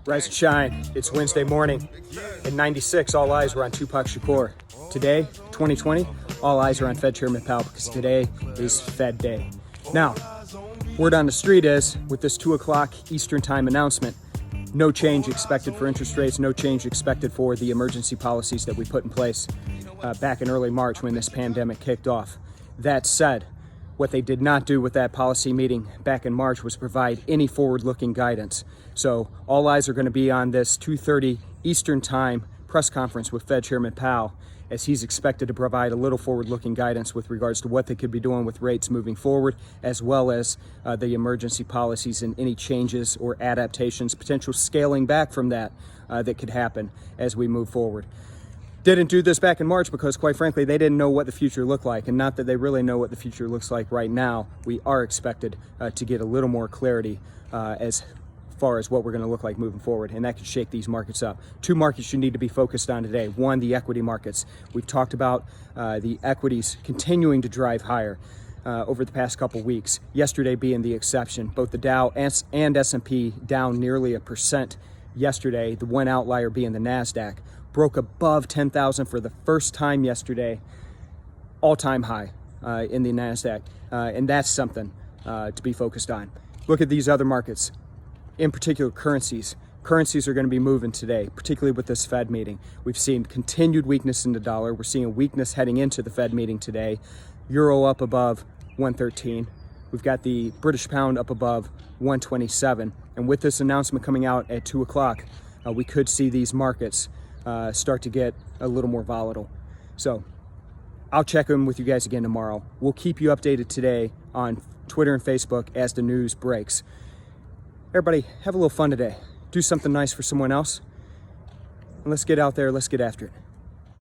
Rise and shine. It's Wednesday morning. At 96, all eyes were on Tupac Shakur. Today, 2020, all eyes are on Fed Chairman Powell because today is Fed Day. Now, word on the street is, with this 2 o'clock Eastern Time announcement, no change expected for interest rates, no change expected for the emergency policies that we put in place back in early March when this pandemic kicked off. That said, what they did not do with that policy meeting back in March was provide any forward-looking guidance. So all eyes are going to be on this 2:30 Eastern Time press conference with Fed Chairman Powell, as he's expected to provide a little forward-looking guidance with regards to what they could be doing with rates moving forward, as well as the emergency policies and any changes or adaptations, potential scaling back from that that could happen as we move forward. Didn't do this back in March because, quite frankly, they didn't know what the future looked like, and not that they really know what the future looks like right now. We are expected to get a little more clarity as far as what we're going to look like moving forward, and that could shake these markets up. Two markets you need to be focused on today. One, the equity markets. We've talked about the equities continuing to drive higher over the past couple weeks, yesterday being the exception. Both the Dow and S&P down nearly 1% yesterday, the one outlier being the Nasdaq. Broke above 10,000 for the first time yesterday, all-time high in the Nasdaq, and that's something to be focused on. Look at these other markets, in particular currencies. Currencies are going to be moving today, particularly with this Fed meeting. We've seen continued weakness in the dollar. We're seeing weakness heading into the Fed meeting today. Euro up above 113. We've got the British pound up above 127. And with this announcement coming out at 2 o'clock, we could see these markets start to get a little more volatile. So I'll check in with you guys again tomorrow. We'll keep you updated today on Twitter and Facebook as the news breaks. Everybody, have a little fun today. Do something nice for someone else. And let's get out there, let's get after it.